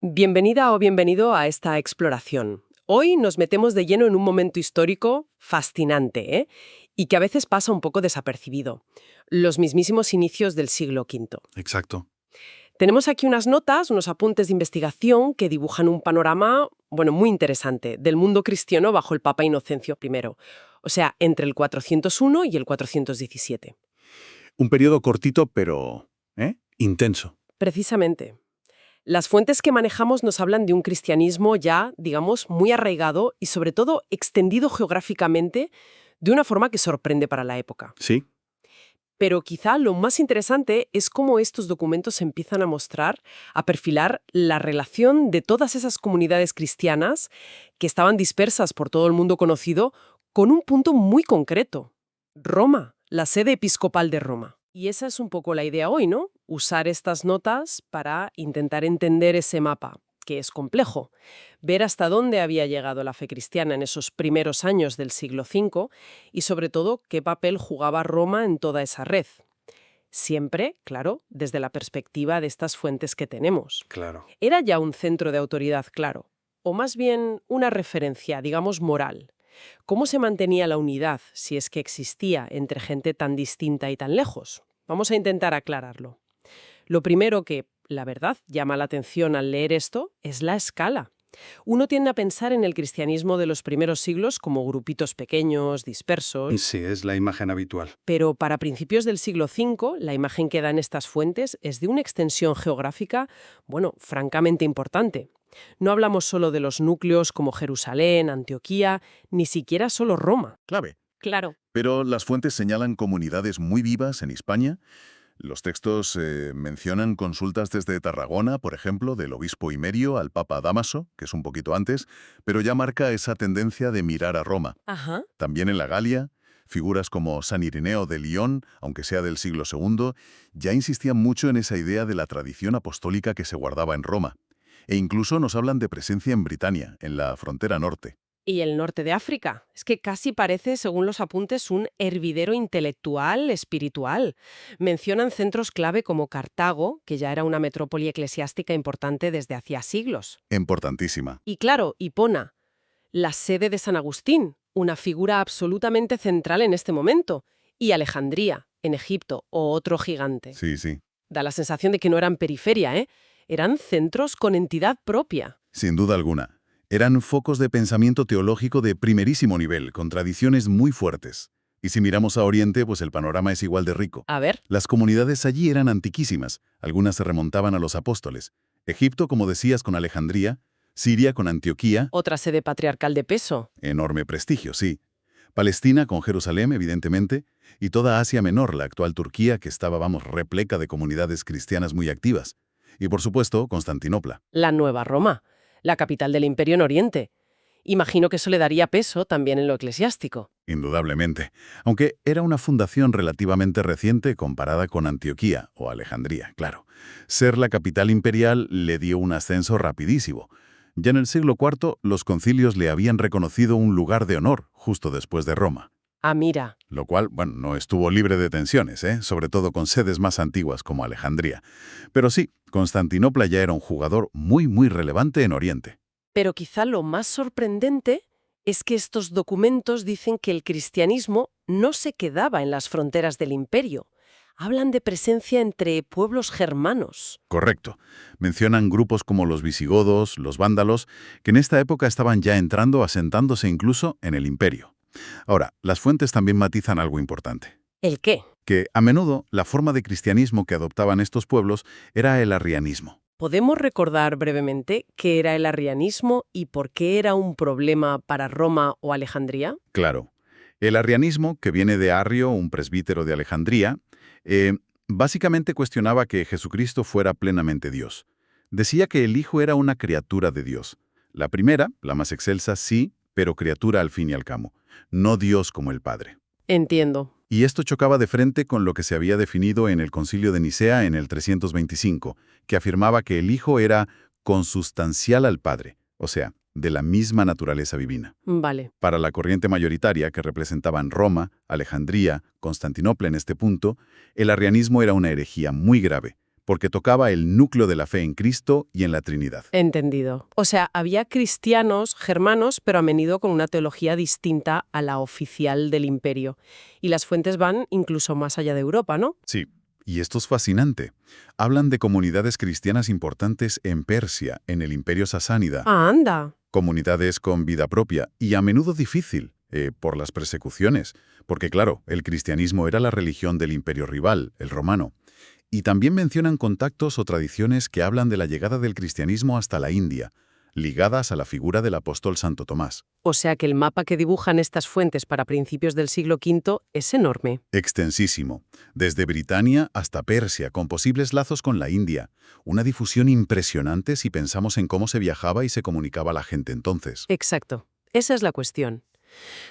Bienvenida o bienvenido a esta exploración. Hoy nos metemos de lleno en un momento histórico fascinante, ¿eh? Y que a veces pasa un poco desapercibido. Los mismísimos inicios del siglo V. Exacto. Tenemos aquí unas notas, unos apuntes de investigación que dibujan un panorama, muy interesante, del mundo cristiano bajo el Papa Inocencio I. O sea, entre el 401 y el 417. Un periodo cortito, pero intenso. Precisamente. Las fuentes que manejamos nos hablan de un cristianismo ya, digamos, muy arraigado y sobre todo extendido geográficamente de una forma que sorprende para la época. Sí, Pero quizá lo más interesante es cómo estos documentos empiezan a mostrar, a perfilar la relación de todas esas comunidades cristianas que estaban dispersas por todo el mundo conocido con un punto muy concreto: Roma, la sede episcopal de Roma. Y esa es un poco la idea hoy, ¿no? Usar estas notas para intentar entender ese mapa, que es complejo, ver hasta dónde había llegado la fe cristiana en esos primeros años del siglo V y, sobre todo, qué papel jugaba Roma en toda esa red. Siempre, claro, desde la perspectiva de estas fuentes que tenemos. claro. Era ya un centro de autoridad, claro, o más bien una referencia, digamos, moral. ¿Cómo se mantenía la unidad, si es que existía, entre gente tan distinta y tan lejos? Vamos a intentar aclararlo. Lo primero que, la verdad, llama la atención al leer esto es la escala. Uno tiende a pensar en el cristianismo de los primeros siglos como grupitos pequeños, dispersos, Sí, es la imagen habitual. pero para principios del siglo V, la imagen que dan estas fuentes es de una extensión geográfica, francamente importante. No hablamos solo de los núcleos como Jerusalén, Antioquía, ni siquiera solo Roma. Clave. Claro. Pero las fuentes señalan comunidades muy vivas en España. Los textos mencionan consultas desde Tarragona, por ejemplo, del obispo Imerio al papa Dámaso, que es un poquito antes, pero ya marca esa tendencia de mirar a Roma. Ajá. También en la Galia, figuras como San Ireneo de Lyon, aunque sea del siglo II, ya insistían mucho en esa idea de la tradición apostólica que se guardaba en Roma. E incluso nos hablan de presencia en Britania, en la frontera norte. Y el norte de África. Es que casi parece, según los apuntes, un hervidero intelectual, espiritual. Mencionan centros clave como Cartago, que ya era una metrópoli eclesiástica importante desde hacía siglos. Importantísima. Y claro, Hipona, la sede de San Agustín, una figura absolutamente central en este momento. Y Alejandría, en Egipto, otro gigante. Sí, sí. Da la sensación de que no eran periferia, ¿eh? Eran centros con entidad propia. Sin duda alguna. Eran focos de pensamiento teológico de primerísimo nivel, con tradiciones muy fuertes. Y si miramos a Oriente, pues el panorama es igual de rico. A ver. Las comunidades allí eran antiquísimas, algunas se remontaban a los apóstoles. Egipto, como decías, con Alejandría, Siria con Antioquía, Otra sede patriarcal de peso. enorme prestigio, sí. Palestina con Jerusalén, evidentemente, y toda Asia Menor, la actual Turquía, que estaba, repleta de comunidades cristianas muy activas. Y por supuesto, Constantinopla. La Nueva Roma, la capital del Imperio en Oriente. Imagino que eso le daría peso también en lo eclesiástico. Indudablemente, aunque era una fundación relativamente reciente comparada con Antioquía o Alejandría, claro. Ser la capital imperial le dio un ascenso rapidísimo. Ya en el siglo IV, los concilios le habían reconocido un lugar de honor justo después de Roma. Ah, mira. Lo cual, no estuvo libre de tensiones, sobre todo con sedes más antiguas como Alejandría. Pero sí, Constantinopla ya era un jugador muy, muy relevante en Oriente. Pero quizá lo más sorprendente es que estos documentos dicen que el cristianismo no se quedaba en las fronteras del imperio. Hablan de presencia entre pueblos germanos. Correcto. Mencionan grupos como los visigodos, los vándalos, que en esta época estaban ya entrando, asentándose incluso en el imperio. Ahora, las fuentes también matizan algo importante. ¿El qué? Que a menudo la forma de cristianismo que adoptaban estos pueblos era el arrianismo. ¿Podemos recordar brevemente qué era el arrianismo y por qué era un problema para Roma o Alejandría? Claro, el arrianismo, que viene de Arrio, un presbítero de Alejandría, básicamente cuestionaba que Jesucristo fuera plenamente Dios. Decía que el Hijo era una criatura de Dios. La primera, la más excelsa, sí, pero criatura al fin y al cabo, no Dios como el Padre. Entiendo. Y esto chocaba de frente con lo que se había definido en el Concilio de Nicea en el 325, que afirmaba que el Hijo era consustancial al Padre, o sea, de la misma naturaleza divina. Vale. Para la corriente mayoritaria, que representaban Roma, Alejandría, Constantinopla en este punto, el arrianismo era una herejía muy grave, porque tocaba el núcleo de la fe en Cristo y en la Trinidad. Entendido. O sea, había cristianos germanos, pero a menudo con una teología distinta a la oficial del imperio. Y las fuentes van incluso más allá de Europa, ¿no? Sí, y esto es fascinante. Hablan de comunidades cristianas importantes en Persia, en el Imperio Sasánida, Ah, anda. comunidades con vida propia y a menudo difícil, por las persecuciones, porque claro, el cristianismo era la religión del imperio rival, el romano. Y también mencionan contactos o tradiciones que hablan de la llegada del cristianismo hasta la India, ligadas a la figura del apóstol Santo Tomás. O sea que el mapa que dibujan estas fuentes para principios del siglo V es enorme. Extensísimo, desde Britania hasta Persia, con posibles lazos con la India. Una difusión impresionante si pensamos en cómo se viajaba y se comunicaba la gente entonces. Exacto. Esa es la cuestión.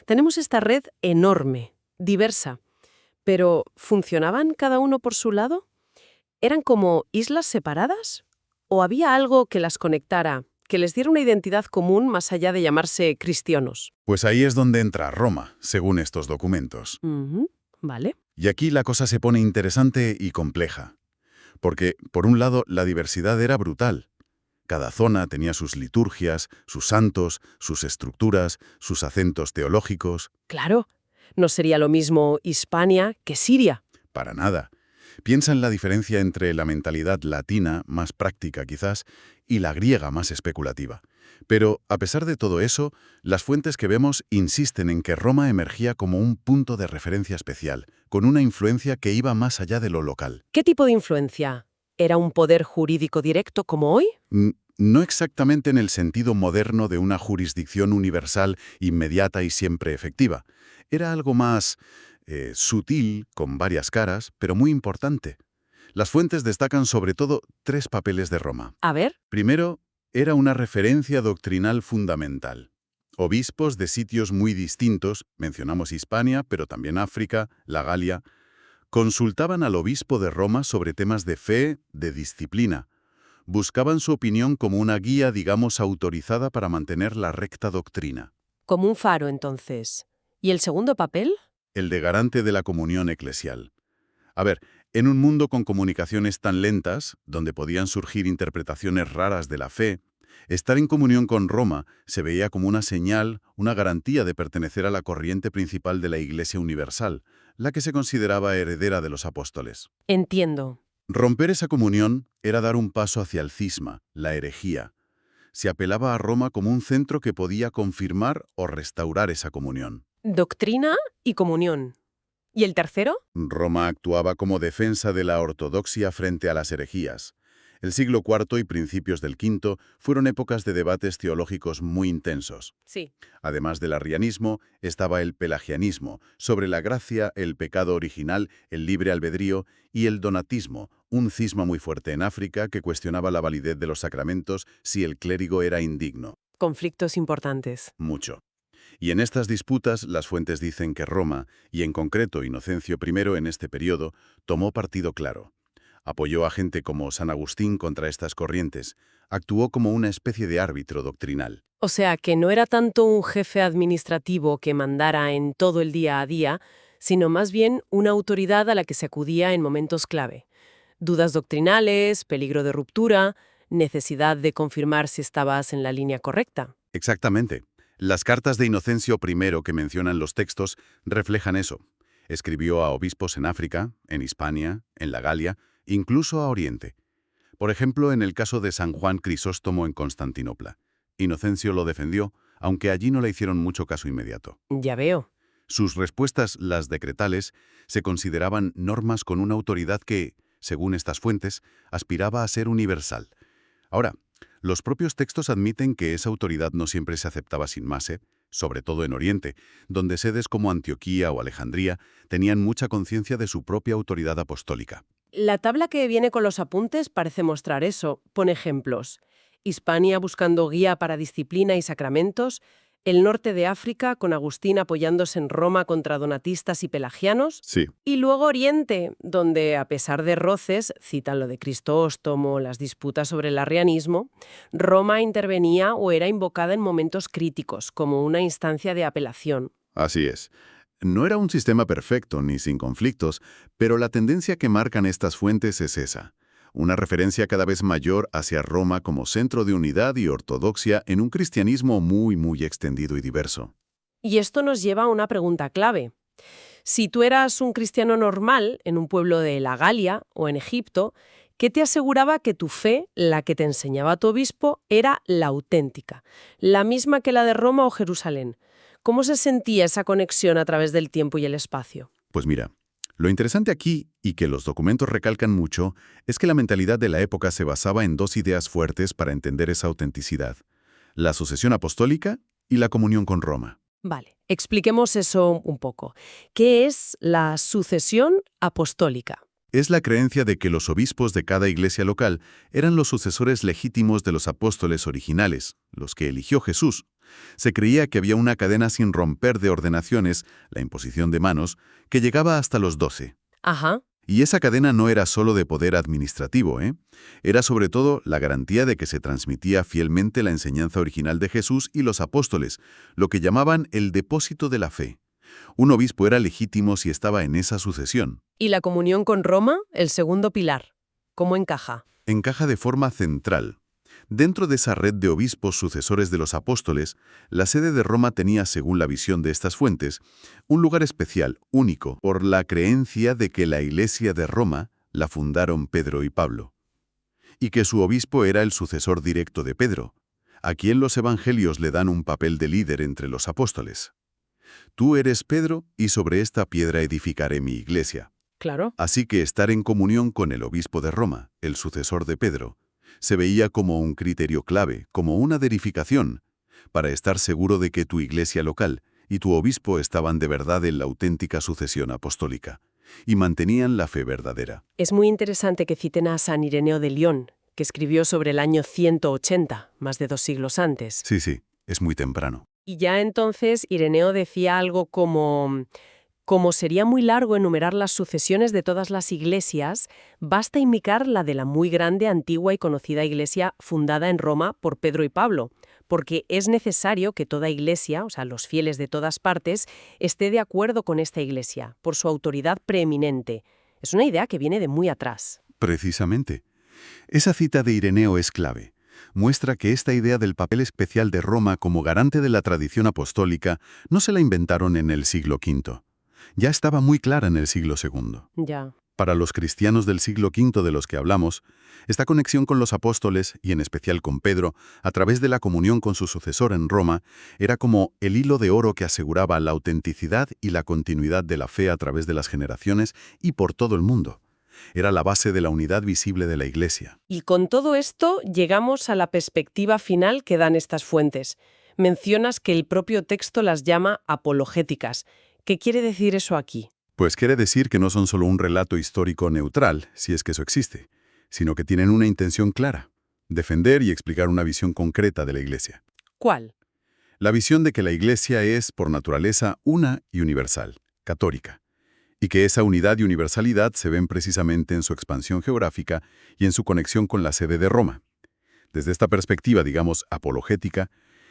Tenemos esta red enorme, diversa. Pero, ¿funcionaban cada uno por su lado? ¿Eran como islas separadas? ¿O había algo que las conectara, que les diera una identidad común más allá de llamarse cristianos? Pues ahí es donde entra Roma, según estos documentos. Vale. Y aquí la cosa se pone interesante y compleja. Porque, por un lado, la diversidad era brutal. Cada zona tenía sus liturgias, sus santos, sus estructuras, sus acentos teológicos. Claro. No sería lo mismo Hispania que Siria. Para nada. Piensa en la diferencia entre la mentalidad latina, más práctica quizás, y la griega, más especulativa. Pero, a pesar de todo eso, las fuentes que vemos insisten en que Roma emergía como un punto de referencia especial, con una influencia que iba más allá de lo local. ¿Qué tipo de influencia? ¿Era un poder jurídico directo como hoy? No exactamente en el sentido moderno de una jurisdicción universal, inmediata y siempre efectiva. Era algo más sutil, con varias caras, pero muy importante. Las fuentes destacan sobre todo 3 papeles de Roma. A ver. Primero, era una referencia doctrinal fundamental. Obispos de sitios muy distintos, mencionamos Hispania, pero también África, la Galia, consultaban al obispo de Roma sobre temas de fe, de disciplina. Buscaban su opinión como una guía, digamos, autorizada para mantener la recta doctrina. Como un faro, entonces. ¿Y el segundo papel? El de garante de la comunión eclesial. A ver, en un mundo con comunicaciones tan lentas, donde podían surgir interpretaciones raras de la fe, estar en comunión con Roma se veía como una señal, una garantía de pertenecer a la corriente principal de la Iglesia Universal, la que se consideraba heredera de los apóstoles. Entiendo. Romper esa comunión era dar un paso hacia el cisma, la herejía. Se apelaba a Roma como un centro que podía confirmar o restaurar esa comunión. Doctrina y comunión. ¿Y el tercero? Roma actuaba como defensa de la ortodoxia frente a las herejías. El siglo IV y principios del V fueron épocas de debates teológicos muy intensos. Sí. Además del arrianismo, estaba el pelagianismo, sobre la gracia, el pecado original, el libre albedrío, y el donatismo, un cisma muy fuerte en África que cuestionaba la validez de los sacramentos si el clérigo era indigno. Conflictos importantes. Mucho. Y en estas disputas, las fuentes dicen que Roma, y en concreto Inocencio I en este periodo, tomó partido claro. Apoyó a gente como San Agustín contra estas corrientes. Actuó como una especie de árbitro doctrinal. O sea, que no era tanto un jefe administrativo que mandara en todo el día a día, sino más bien una autoridad a la que se acudía en momentos clave. Dudas doctrinales, peligro de ruptura, necesidad de confirmar si estabas en la línea correcta. Exactamente. Las cartas de Inocencio I que mencionan los textos reflejan eso. Escribió a obispos en África, en Hispania, en la Galia, incluso a Oriente. Por ejemplo, en el caso de San Juan Crisóstomo en Constantinopla. Inocencio lo defendió, aunque allí no le hicieron mucho caso inmediato. Ya veo. Sus respuestas, las decretales, se consideraban normas con una autoridad que, según estas fuentes, aspiraba a ser universal. Ahora, los propios textos admiten que esa autoridad no siempre se aceptaba sin más, sobre todo en Oriente, donde sedes como Antioquía o Alejandría tenían mucha conciencia de su propia autoridad apostólica. La tabla que viene con los apuntes parece mostrar eso. Pone ejemplos. Hispania buscando guía para disciplina y sacramentos, el norte de África con Agustín apoyándose en Roma contra donatistas y pelagianos, Sí. y luego Oriente, donde, a pesar de roces, citan lo de Crisóstomo, las disputas sobre el arrianismo, Roma intervenía o era invocada en momentos críticos, como una instancia de apelación. Así es. No era un sistema perfecto ni sin conflictos, pero la tendencia que marcan estas fuentes es esa. una referencia cada vez mayor hacia Roma como centro de unidad y ortodoxia en un cristianismo muy extendido y diverso. Y esto nos lleva a una pregunta clave. Si tú eras un cristiano normal en un pueblo de la Galia o en Egipto, ¿qué te aseguraba que tu fe, la que te enseñaba tu obispo, era la auténtica, la misma que la de Roma o Jerusalén? ¿Cómo se sentía esa conexión a través del tiempo y el espacio? Pues mira, lo interesante aquí, y que los documentos recalcan mucho, es que la mentalidad de la época se basaba en dos ideas fuertes para entender esa autenticidad: la sucesión apostólica y la comunión con Roma. Vale, expliquemos eso un poco. ¿Qué es la sucesión apostólica? Es la creencia de que los obispos de cada iglesia local eran los sucesores legítimos de los apóstoles originales, los que eligió Jesús. Se creía que había una cadena sin romper de ordenaciones, la imposición de manos, que llegaba hasta los 12. Ajá. Y esa cadena no era solo de poder administrativo, Era sobre todo la garantía de que se transmitía fielmente la enseñanza original de Jesús y los apóstoles, lo que llamaban el depósito de la fe. Un obispo era legítimo si estaba en esa sucesión. ¿Y la comunión con Roma, el segundo pilar? ¿Cómo encaja? Encaja de forma central. Dentro de esa red de obispos sucesores de los apóstoles, la sede de Roma tenía, según la visión de estas fuentes, un lugar especial, único, por la creencia de que la Iglesia de Roma la fundaron Pedro y Pablo, y que su obispo era el sucesor directo de Pedro, a quien los evangelios le dan un papel de líder entre los apóstoles. Tú eres Pedro, y sobre esta piedra edificaré mi iglesia. Claro. Así que estar en comunión con el obispo de Roma, el sucesor de Pedro, se veía como un criterio clave, como una verificación, para estar seguro de que tu iglesia local y tu obispo estaban de verdad en la auténtica sucesión apostólica y mantenían la fe verdadera. Es muy interesante que citen a San Ireneo de León, que escribió sobre el año 180, más de 2 siglos antes. Sí, es muy temprano. Y ya entonces Ireneo decía algo como sería muy largo enumerar las sucesiones de todas las iglesias, basta indicar la de la muy grande, antigua y conocida iglesia fundada en Roma por Pedro y Pablo, porque es necesario que toda iglesia, o sea, los fieles de todas partes, esté de acuerdo con esta iglesia, por su autoridad preeminente. Es una idea que viene de muy atrás. Precisamente. Esa cita de Ireneo es clave. Muestra que esta idea del papel especial de Roma como garante de la tradición apostólica no se la inventaron en el siglo V. Ya estaba muy clara en el siglo II. Ya. Para los cristianos del siglo V de los que hablamos, esta conexión con los apóstoles, y en especial con Pedro, a través de la comunión con su sucesor en Roma, era como el hilo de oro que aseguraba la autenticidad y la continuidad de la fe a través de las generaciones y por todo el mundo. Era la base de la unidad visible de la Iglesia. Y con todo esto llegamos a la perspectiva final que dan estas fuentes. Mencionas que el propio texto las llama apologéticas. ¿Qué quiere decir eso aquí? Pues quiere decir que no son solo un relato histórico neutral, si es que eso existe, sino que tienen una intención clara: defender y explicar una visión concreta de la Iglesia. ¿Cuál? La visión de que la Iglesia es, por naturaleza, una y universal, católica, y que esa unidad y universalidad se ven precisamente en su expansión geográfica y en su conexión con la sede de Roma. Desde esta perspectiva, digamos, apologética,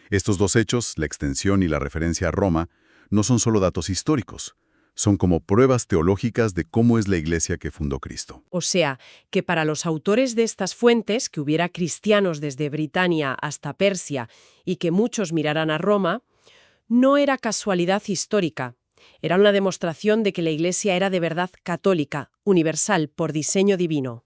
estos dos hechos, la extensión y la referencia a Roma, no son solo datos históricos, son como pruebas teológicas de cómo es la Iglesia que fundó Cristo. O sea, que para los autores de estas fuentes, que hubiera cristianos desde Britania hasta Persia y que muchos miraran a Roma, no era casualidad histórica. Era una demostración de que la Iglesia era de verdad católica, universal, por diseño divino.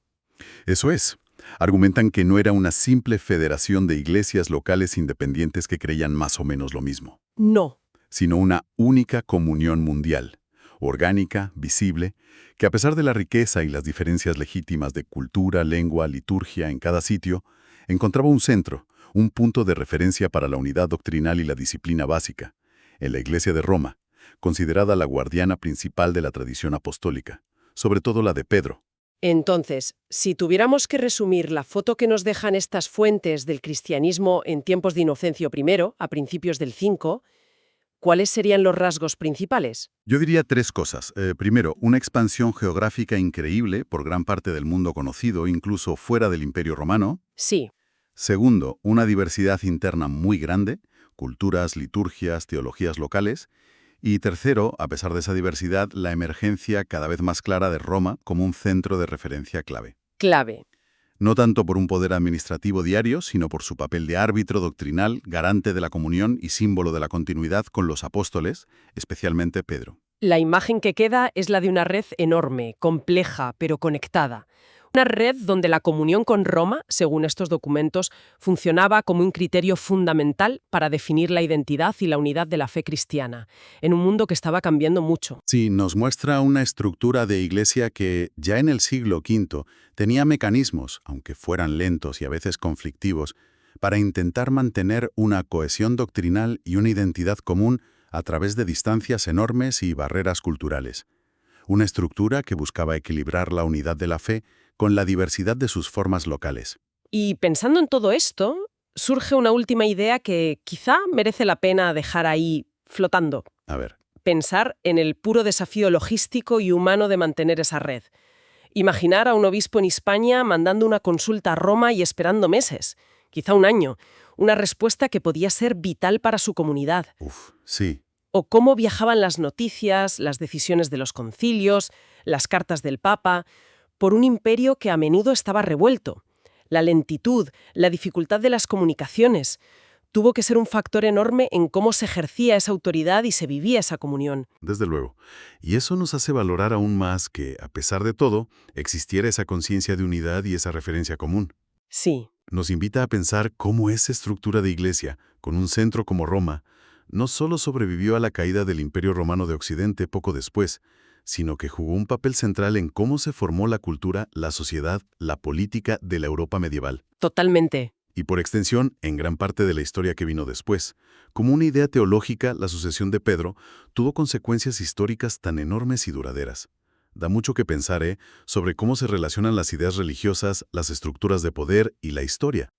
Eso es. Argumentan que no era una simple federación de iglesias locales independientes que creían más o menos lo mismo, No. sino una única comunión mundial, orgánica, visible, que a pesar de la riqueza y las diferencias legítimas de cultura, lengua, liturgia en cada sitio, encontraba un centro, un punto de referencia para la unidad doctrinal y la disciplina básica, en la Iglesia de Roma, considerada la guardiana principal de la tradición apostólica, sobre todo la de Pedro. Entonces, si tuviéramos que resumir la foto que nos dejan estas fuentes del cristianismo en tiempos de Inocencio I, a principios del 5, ¿cuáles serían los rasgos principales? Yo diría tres cosas. Primero, una expansión geográfica increíble por gran parte del mundo conocido, incluso fuera del Imperio Romano. Sí. Segundo, una diversidad interna muy grande, culturas, liturgias, teologías locales. Y tercero, a pesar de esa diversidad, la emergencia cada vez más clara de Roma como un centro de referencia clave. Clave. no tanto por un poder administrativo diario, sino por su papel de árbitro doctrinal, garante de la comunión y símbolo de la continuidad con los apóstoles, especialmente Pedro. La imagen que queda es la de una red enorme, compleja, pero conectada. Una red donde la comunión con Roma, según estos documentos, funcionaba como un criterio fundamental para definir la identidad y la unidad de la fe cristiana, en un mundo que estaba cambiando mucho. Sí, nos muestra una estructura de iglesia que, ya en el siglo V, tenía mecanismos, aunque fueran lentos y a veces conflictivos, para intentar mantener una cohesión doctrinal y una identidad común a través de distancias enormes y barreras culturales. Una estructura que buscaba equilibrar la unidad de la fe con la diversidad de sus formas locales. Y pensando en todo esto, surge una última idea que quizá merece la pena dejar ahí flotando. A ver, Pensar en el puro desafío logístico y humano de mantener esa red. Imaginar a un obispo en Hispania mandando una consulta a Roma y esperando meses, quizá un año, una respuesta que podía ser vital para su comunidad. sí. O cómo viajaban las noticias, las decisiones de los concilios, las cartas del Papa, por un imperio que a menudo estaba revuelto. La lentitud, la dificultad de las comunicaciones, tuvo que ser un factor enorme en cómo se ejercía esa autoridad y se vivía esa comunión. Desde luego. Y eso nos hace valorar aún más que, a pesar de todo, existiera esa conciencia de unidad y esa referencia común. Sí, Nos invita a pensar cómo esa estructura de iglesia, con un centro como Roma, no solo sobrevivió a la caída del Imperio Romano de Occidente poco después, sino que jugó un papel central en cómo se formó la cultura, la sociedad, la política de la Europa medieval. totalmente. Y por extensión, en gran parte de la historia que vino después. Como una idea teológica, la sucesión de Pedro tuvo consecuencias históricas tan enormes y duraderas. Da mucho que pensar, sobre cómo se relacionan las ideas religiosas, las estructuras de poder y la historia.